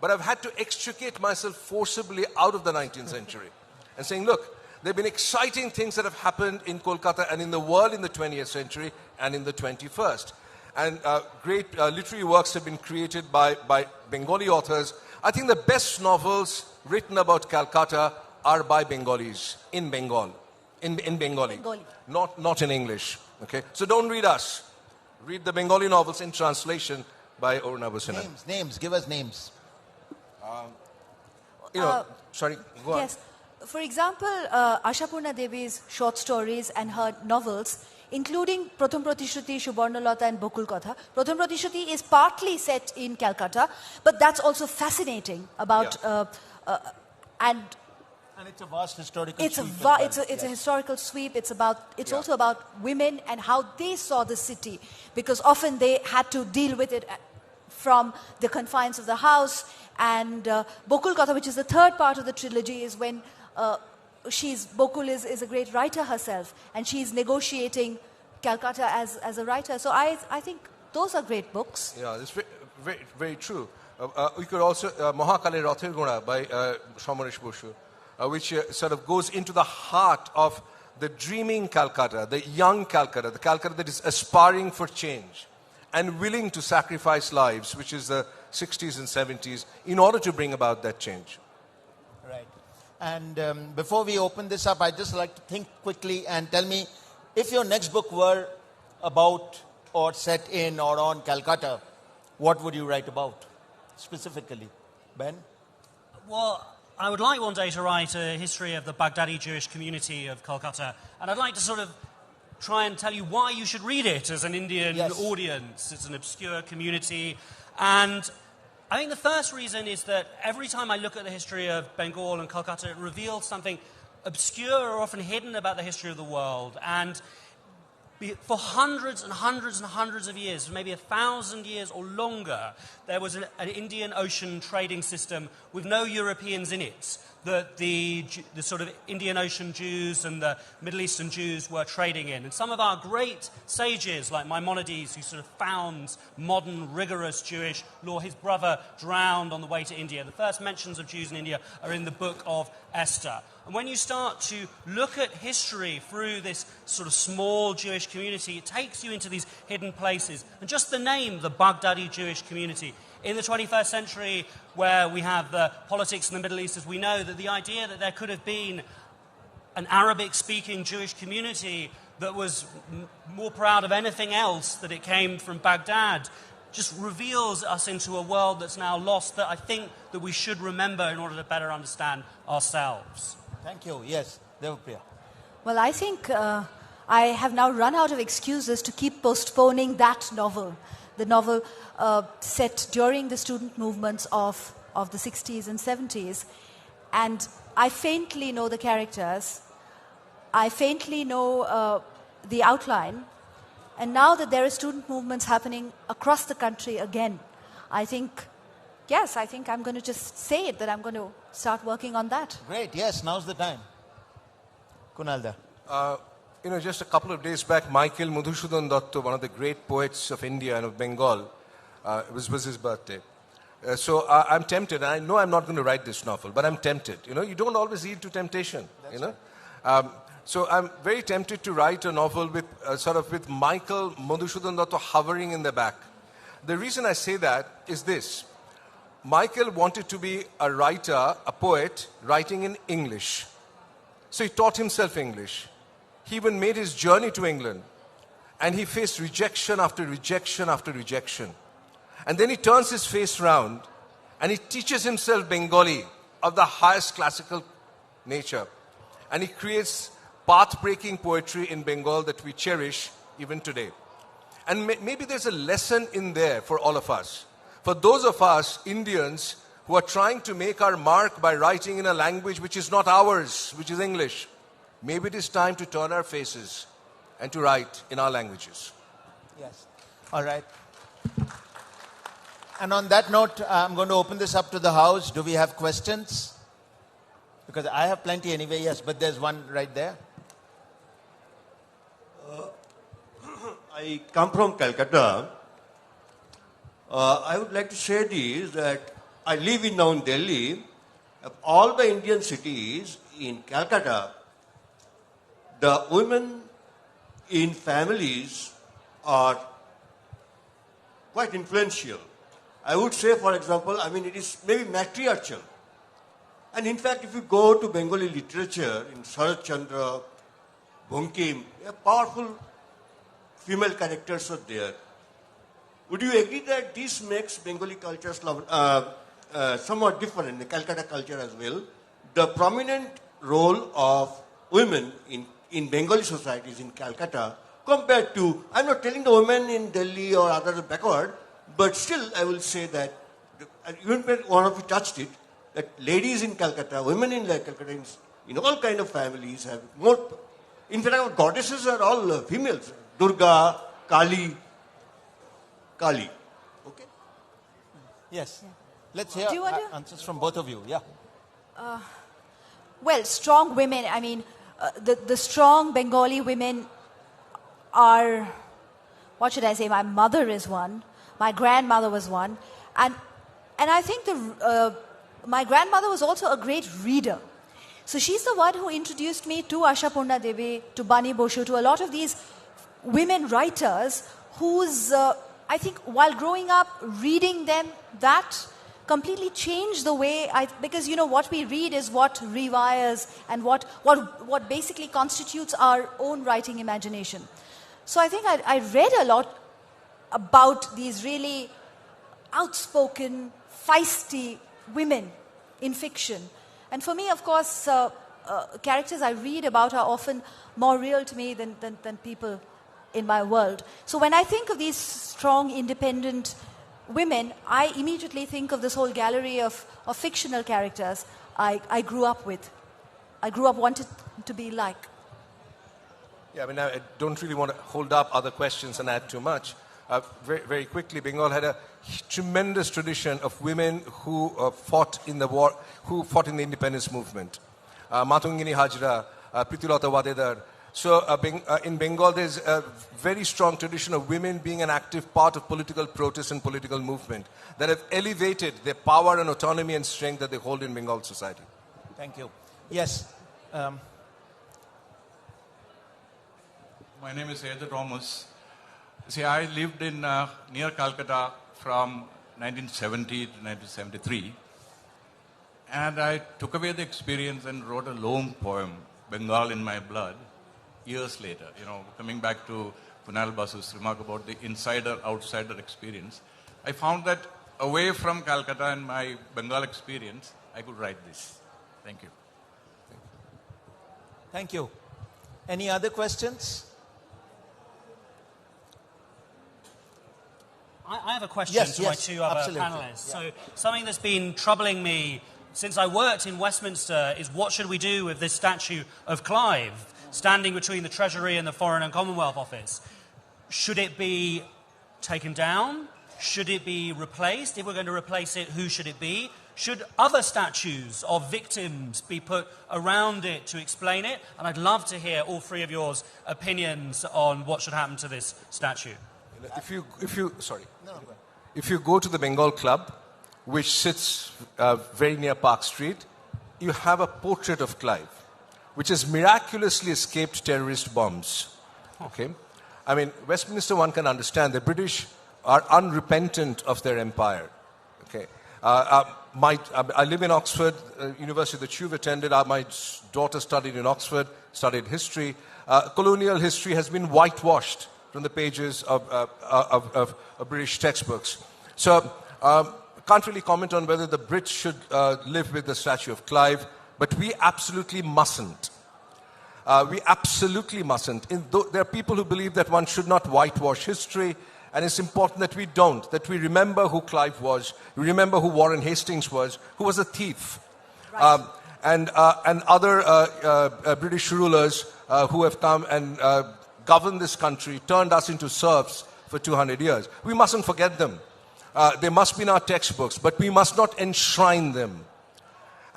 But I've had to extricate myself forcibly out of the 19th century and saying, look, There have been exciting things that have happened in Kolkata and in the world in the 20th century and in the 21st. And great literary works have been created by Bengali authors. I think the best novels written about Calcutta are by Bengalis, in Bengal, in Bengali. Not in English. Okay? So don't read us. Read the Bengali novels in translation by Arunava Sinha. Names. Give us names. Sorry, go on. Yes. For example, Ashapurna Devi's short stories and her novels, including Pratham Pratishruti, Subarnalata and Bokul Katha. Pratham Pratishruti is partly set in Calcutta, but that's also fascinating about... and it's a vast historical it's sweep. It's a historical sweep. It's also about women and how they saw the city, because often they had to deal with it from the confines of the house. And Bokul Katha, which is the third part of the trilogy, is when Bokul is a great writer herself, and she's negotiating Calcutta as a writer. So I think those are great books. Yeah, it's very, very true. We could also Mahakale Rathirgona by Samaresh Basu, which sort of goes into the heart of the dreaming Calcutta, the young Calcutta, the Calcutta that is aspiring for change and willing to sacrifice lives, which is the 60s and 70s, in order to bring about that change. Right. And before we open this up, I'd just like to think quickly and tell me, if your next book were about or set in or on Calcutta, what would you write about specifically? Ben? Well, I would like one day to write a history of the Baghdadi Jewish community of Calcutta, and I'd like to sort of try and tell you why you should read it as an Indian audience. It's an obscure community, and I think the first reason is that every time I look at the history of Bengal and Calcutta, it reveals something obscure or often hidden about the history of the world. And for hundreds and hundreds and hundreds of years, maybe 1,000 years or longer, there was an Indian Ocean trading system with no Europeans in it, that the sort of Indian Ocean Jews and the Middle Eastern Jews were trading in. And some of our great sages, like Maimonides, who sort of found modern, rigorous Jewish law, his brother drowned on the way to India. The first mentions of Jews in India are in the book of Esther. And when you start to look at history through this sort of small Jewish community, it takes you into these hidden places. And just the name, the Baghdadi Jewish community. In the 21st century, where we have the politics in the Middle East, as we know, that the idea that there could have been an Arabic-speaking Jewish community that was more proud of anything else that it came from Baghdad just reveals us into a world that's now lost, that I think that we should remember in order to better understand ourselves. Thank you. Yes, Devapriya. Well, I think I have now run out of excuses to keep postponing that novel. The novel set during the student movements of the 60s and 70s. And I faintly know the characters. I faintly know the outline. And now that there are student movements happening across the country again, I think I'm going to just say it, that I'm going to start working on that. Great. Yes, now's the time. Kunal Da. Just a couple of days back, Michael Madhusudan Datta, one of the great poets of India and of Bengal, it was his birthday. So I'm tempted. I know I'm not going to write this novel, but I'm tempted. You don't always yield to temptation. Right. So I'm very tempted to write a novel with with Michael Madhusudan Datta hovering in the back. The reason I say that is this. Michael wanted to be a writer, a poet, writing in English. So he taught himself English. He even made his journey to England. And he faced rejection after rejection after rejection. And then he turns his face round and he teaches himself Bengali of the highest classical nature. And he creates path-breaking poetry in Bengal that we cherish even today. And maybe there's a lesson in there for all of us. For those of us, Indians, who are trying to make our mark by writing in a language which is not ours, which is English, maybe it is time to turn our faces and to write in our languages. Yes. All right. And on that note, I'm going to open this up to the house. Do we have questions? Because I have plenty anyway, yes, but there's one right there. I come from Calcutta. I would like to say this, that I live now in Delhi. Of all the Indian cities, in Calcutta, the women in families are quite influential. I would say, for example, it is maybe matriarchal. And in fact, if you go to Bengali literature, in Sharat Chandra, Bankim, powerful female characters are there. Would you agree that this makes Bengali culture somewhat different in the Calcutta culture as well? The prominent role of women in Bengali societies in Calcutta compared to, I'm not telling the women in Delhi or others backward, but still I will say that, even one of you touched it, that ladies in Calcutta, women in Calcutta, in all kind of families have more, in fact our goddesses are all females, Durga, Kali. Okay? Yes. Let's hear answers from both of you. Yeah. Well, strong women, the strong Bengali women are, what should I say, my mother is one, my grandmother was one, and I think my grandmother was also a great reader. So she's the one who introduced me to Ashapurna Devi, to Bani Boshu, to a lot of these women writers whose, I think while growing up, reading them, that completely changed the way because what we read is what rewires and what basically constitutes our own writing imagination. So I think I read a lot about these really outspoken, feisty women in fiction. And for me, of course, characters I read about are often more real to me than people in my world. So when I think of these strong, independent women, I immediately think of this whole gallery of fictional characters I grew up with. I grew up wanting to be like. Yeah, I don't really want to hold up other questions and add too much. Very, very quickly, Bengal had a tremendous tradition of women who fought in the war, who fought in the independence movement. Matungini Hajra, Pritilata Wadedar. So in Bengal, there's a very strong tradition of women being an active part of political protest and political movement that have elevated their power and autonomy and strength that they hold in Bengal society. Thank you. Yes. My name is Edward Thomas. See, I lived in near Calcutta from 1970 to 1973. And I took away the experience and wrote a long poem, Bengal in My Blood, years later. Coming back to Kunal Basu's remark about the insider-outsider experience, I found that away from Calcutta and my Bengal experience, I could write this. Thank you. Thank you. Any other questions? I have a question to my two other panelists. Yeah. So something that's been troubling me since I worked in Westminster is what should we do with this statue of Clive standing between the Treasury and the Foreign and Commonwealth Office? Should it be taken down? Should it be replaced? If we're going to replace it, who should it be? Should other statues of victims be put around it to explain it? And I'd love to hear all three of yours opinions on what should happen to this statue. If you go to the Bengal Club, which sits very near Park Street, you have a portrait of Clive, which has miraculously escaped terrorist bombs. Okay, Westminster, one can understand the British are unrepentant of their empire. Okay, I live in Oxford, university that you've attended. My daughter studied in Oxford, studied history. Colonial history has been whitewashed from the pages of British textbooks. So, can't really comment on whether the Brits should live with the statue of Clive, but we absolutely mustn't. We absolutely mustn't. There are people who believe that one should not whitewash history, and it's important that we don't, that we remember who Clive was, we remember who Warren Hastings was, who was a thief. Right. And other British rulers who have come and governed this country, turned us into serfs for 200 years. We mustn't forget them. They must be in our textbooks, but we must not enshrine them.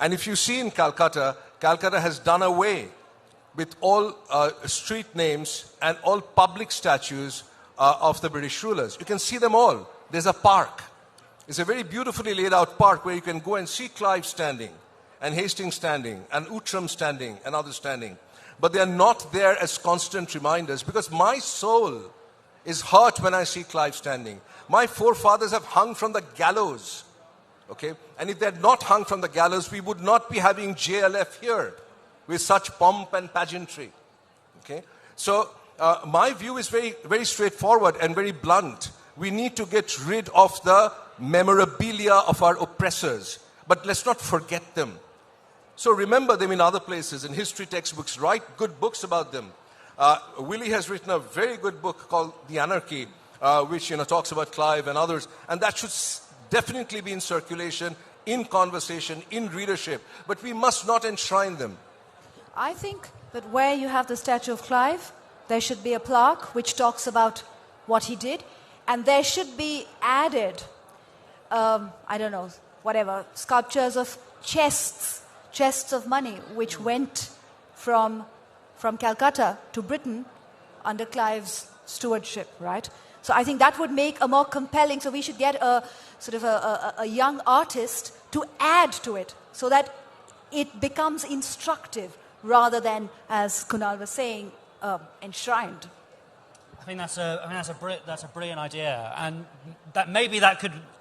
And if you see in Calcutta, Calcutta has done away with all street names and all public statues of the British rulers. You can see them all. There's a park. It's a very beautifully laid out park where you can go and see Clive standing, and Hastings standing, and Outram standing, and others standing. but they are not there as constant reminders, because my soul is hurt when I see Clive standing. My forefathers have hung from the gallows, okay? And if they had not hung from the gallows, we would not be having JLF here with such pomp and pageantry, okay? So my view is very, very straightforward and very blunt. We need to get rid of the memorabilia of our oppressors, but let's not forget them. So remember them in other places, in history textbooks, write good books about them. Willie has written a very good book called The Anarchy, which talks about Clive and others, and that should definitely be in circulation, in conversation, in readership, but we must not enshrine them. I think that where you have the statue of Clive, there should be a plaque which talks about what he did, and there should be added, sculptures of chests of money which went from Calcutta to Britain under Clive's stewardship, right? So I think that would make a more compelling, so we should get a sort of a young artist to add to it so that it becomes instructive rather than, as Kunal was saying, enshrined. I think that's a brilliant idea, and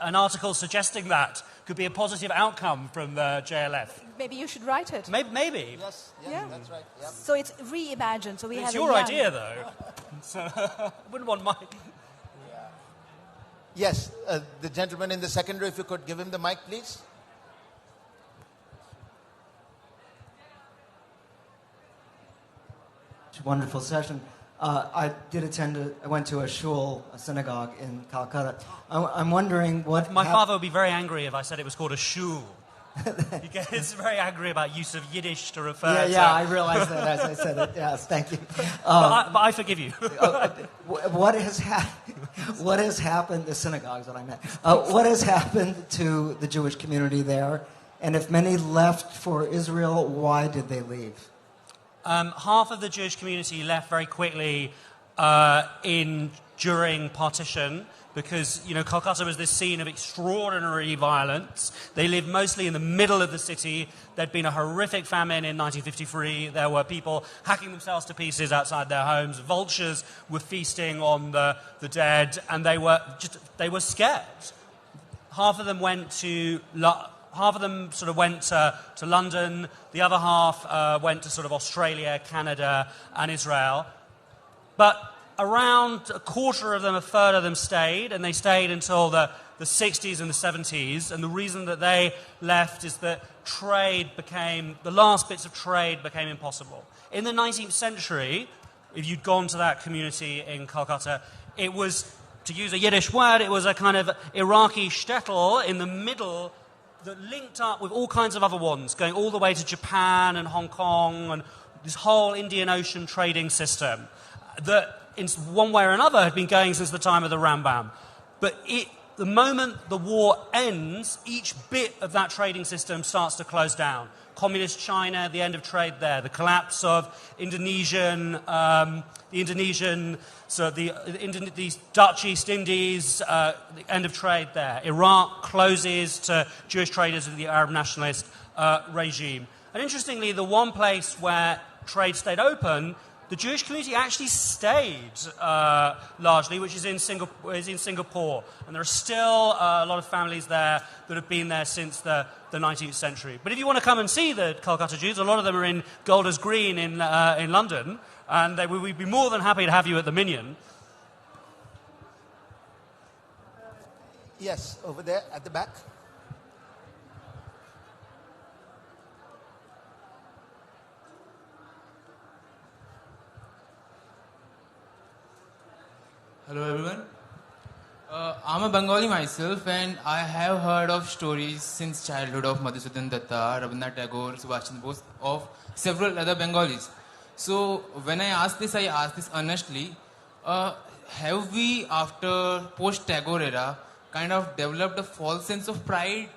an article suggesting that could be a positive outcome from the JLF. Maybe you should write it. Maybe. Yes, Yeah. that's right. Yeah. So it's reimagined. So we have. It's your idea, though. So I wouldn't want mine. Yes, the gentleman in the second row, if you could give him the mic, please. Wonderful session. I went to a shul, a synagogue in Calcutta. I'm wondering what... My father would be very angry if I said it was called a shul. He gets very angry about use of Yiddish to refer to... Yeah, I realized that as I said it. Yes, thank you. But I forgive you. What has happened, the synagogues that I met, what has happened to the Jewish community there? And if many left for Israel, why did they leave? Half of the Jewish community left very quickly during partition because, Calcutta was this scene of extraordinary violence. They lived mostly in the middle of the city. There'd been a horrific famine in 1953. There were people hacking themselves to pieces outside their homes. Vultures were feasting on the dead, and they were scared. Half of them went to London. The other half went to sort of Australia, Canada, and Israel. But around a third of them stayed, and they stayed until the 60s and the 70s. And the reason that they left is that the last bits of trade became impossible. In the 19th century, if you'd gone to that community in Calcutta, it was, to use a Yiddish word, it was a kind of Iraqi shtetl in the middle that linked up with all kinds of other ones, going all the way to Japan and Hong Kong and this whole Indian Ocean trading system that, in one way or another, had been going since the time of the Rambam. But the moment the war ends, each bit of that trading system starts to close down. Communist China, the end of trade there. The collapse of the Dutch East Indies, the end of trade there. Iraq closes to Jewish traders of the Arab nationalist regime. And interestingly, the one place where trade stayed open, the Jewish community actually stayed largely, which is in Singapore. And there are still a lot of families there that have been there since the 19th century. But if you want to come and see the Calcutta Jews, a lot of them are in Golders Green in London, and we'd be more than happy to have you at the Minion. Yes, over there at the back. Hello everyone. I'm a Bengali myself, and I have heard of stories since childhood of Madhusudan Datta, Rabindranath Tagore, Subhash Chandra Bose, of several other Bengalis. So when I ask this honestly. Have we, after post-Tagore era, kind of developed a false sense of pride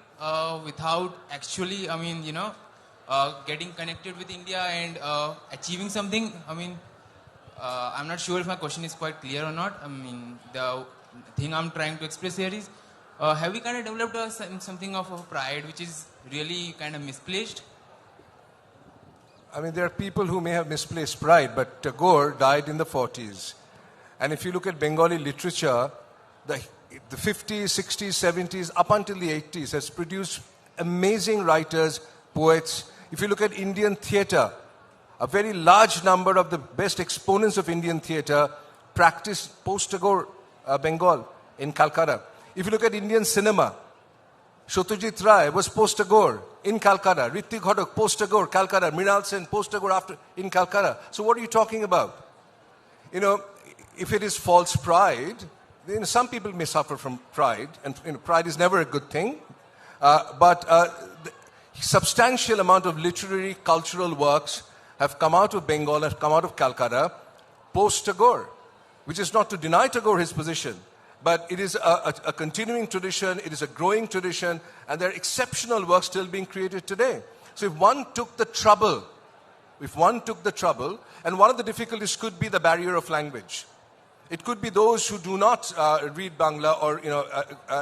without actually, getting connected with India and achieving something? I'm not sure if my question is quite clear or not. The thing I'm trying to express here is, have we kind of developed something of a pride which is really kind of misplaced? I mean, there are people who may have misplaced pride, but Tagore died in the 40s. And if you look at Bengali literature, the 50s, 60s, 70s, up until the 80s, has produced amazing writers, poets. If you look at Indian theatre, a very large number of the best exponents of Indian theatre practiced post-Tagore Bengal in Calcutta. If you look at Indian cinema, Satyajit Ray was post-Tagore in Calcutta. Ritik Ghatak, post-Tagore, Calcutta. Mrinal Sen, post-Tagore after in Calcutta. So what are you talking about? You know, if it is false pride, then some people may suffer from pride, and pride is never a good thing. But the substantial amount of literary, cultural works have come out of Bengal, have come out of Calcutta, post-Tagore, which is not to deny Tagore his position, but it is a continuing tradition, it is a growing tradition, and there are exceptional works still being created today. So if one took the trouble, and one of the difficulties could be the barrier of language. It could be those who do not read Bangla or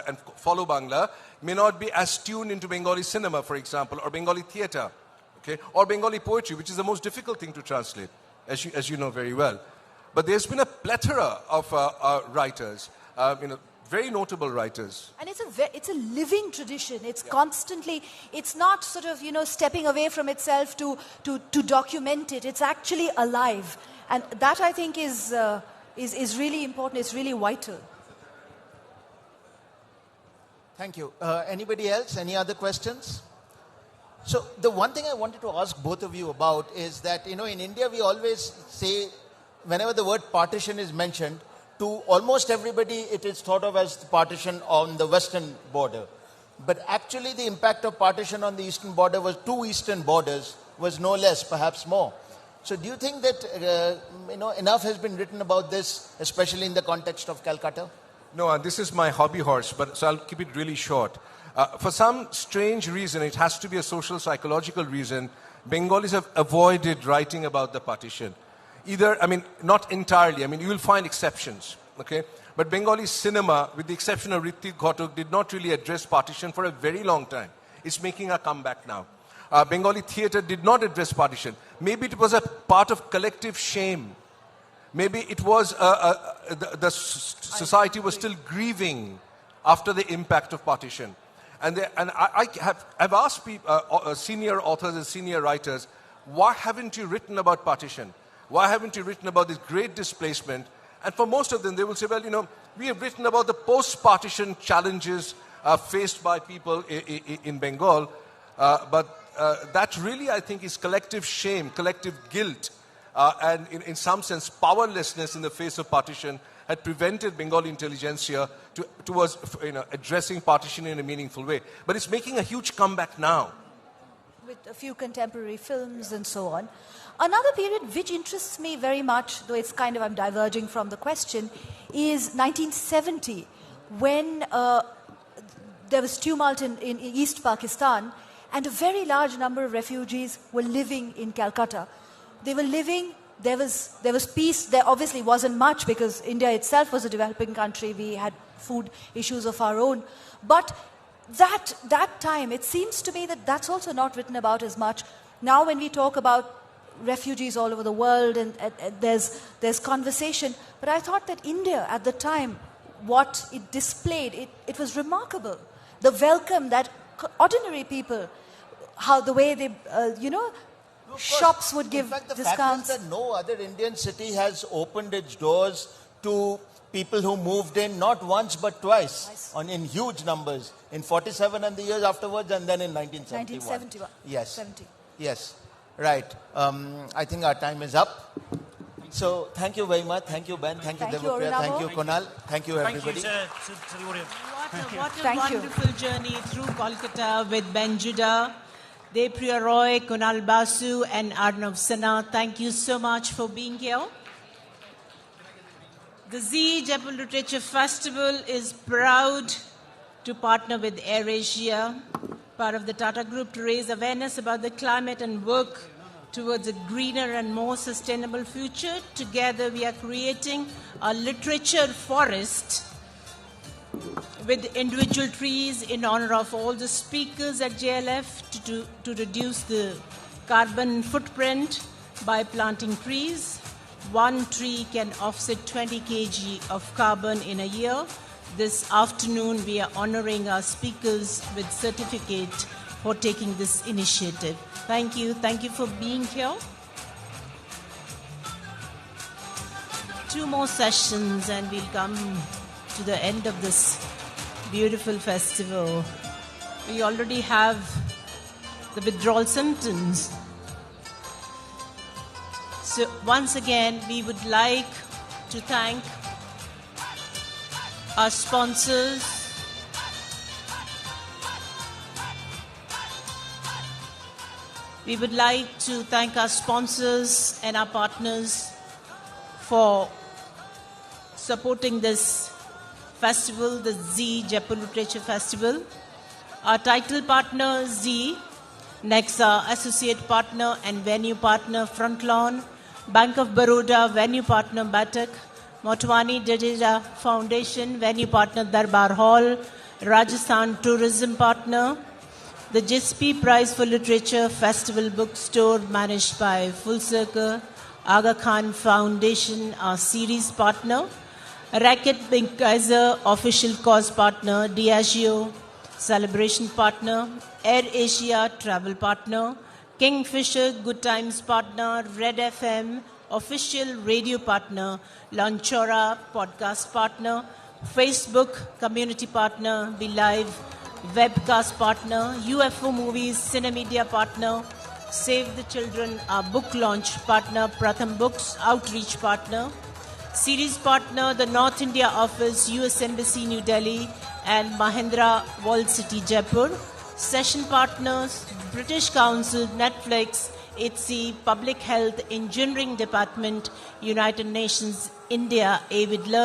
and follow Bangla may not be as tuned into Bengali cinema, for example, or Bengali theatre, okay, or Bengali poetry, which is the most difficult thing to translate, as you know very well. But there's been a plethora of writers, very notable writers. And it's a living tradition. It's constantly, it's not sort of, stepping away from itself to document it. It's actually alive. And that, I think, is really important. It's really vital. Thank you. Anybody else? Any other questions? So the one thing I wanted to ask both of you about is that, in India we always say, whenever the word partition is mentioned, to almost everybody it is thought of as the partition on the western border. But actually the impact of partition on the eastern border was two eastern borders, was no less, perhaps more. So do you think that, enough has been written about this, especially in the context of Calcutta? No, this is my hobby horse, so I'll keep it really short. For some strange reason, it has to be a social psychological reason, Bengalis have avoided writing about the partition. Not entirely, you will find exceptions, okay? But Bengali cinema, with the exception of Ritik Ghatak, did not really address partition for a very long time. It's making a comeback now. Bengali theatre did not address partition. Maybe it was a part of collective shame. Maybe it was the society was still grieving after the impact of partition. I've asked senior authors and senior writers, why haven't you written about partition? Why haven't you written about this great displacement? And for most of them, they will say, well, we have written about the post-partition challenges faced by people in Bengal. But that really, I think, is collective shame, collective guilt, and in some sense, powerlessness in the face of partition had prevented Bengali intelligentsia towards addressing partition in a meaningful way. But it's making a huge comeback now. With a few contemporary films and so on. Another period which interests me very much, though it's I'm diverging from the question, is 1970, when there was tumult in East Pakistan, and a very large number of refugees were living in Calcutta. They were living, there was peace. There obviously wasn't much because India itself was a developing country. We had food issues of our own. But that time, it seems to me that that's also not written about as much. Now when we talk about refugees all over the world and there's conversation, but I thought that India at the time, what it displayed, it was remarkable. The welcome that ordinary people, how the way they, shops would give discounts. In fact, the fact is that no other Indian city has opened its doors to people who moved in not once but twice, in huge numbers, in 47 and the years afterwards, and then in 1971. 1971. Yes. 70. Yes. Right. I think our time is up. So thank you very much. Thank you, Ben. Thank you, Devapriya. Thank you, Kunal. Thank you, everybody. Thank you to the audience. What a wonderful journey through Kolkata with Ben Judah, Devapriya Roy, Kunal Basu and Arunava Sinha. Thank you so much for being here. The Zee Jaipur Literature Festival is proud to partner with AirAsia, part of the Tata Group, to raise awareness about the climate and work towards a greener and more sustainable future. Together we are creating a literature forest with individual trees in honor of all the speakers at JLF to reduce the carbon footprint by planting trees. 1 tree can offset 20 kg of carbon in a year. This afternoon, we are honoring our speakers with certificate for taking this initiative. Thank you. Thank you for being here. 2 more sessions and we'll come to the end of this beautiful festival. We already have the withdrawal symptoms. So once again, we would like to thank our sponsors, and our partners for supporting this festival, the Z Jaipur Literature Festival. Our title partner, Z. Next, our associate partner and venue partner, Frontlawn. Bank of Baroda, venue partner, Batak. Motwani Jadeja Foundation, venue partner, Darbar Hall. Rajasthan Tourism partner. The JSP Prize for Literature Festival Bookstore, managed by Full Circle. Aga Khan Foundation, our series partner. Racket Kaiser, official cause partner. Diageo, celebration partner. Air Asia, travel partner. Kingfisher, Good Times partner. Red FM, official radio partner. Lanchora, podcast partner. Facebook, community partner. Be Live, webcast partner. UFO Movies, Cinemedia partner. Save the Children, our book launch partner. Pratham Books, outreach partner. Series partner, the North India office, US Embassy, New Delhi, and Mahindra World City, Jaipur. Session partners, British Council, Netflix, HC, Public Health, Engineering Department, United Nations, India, Avid Learning.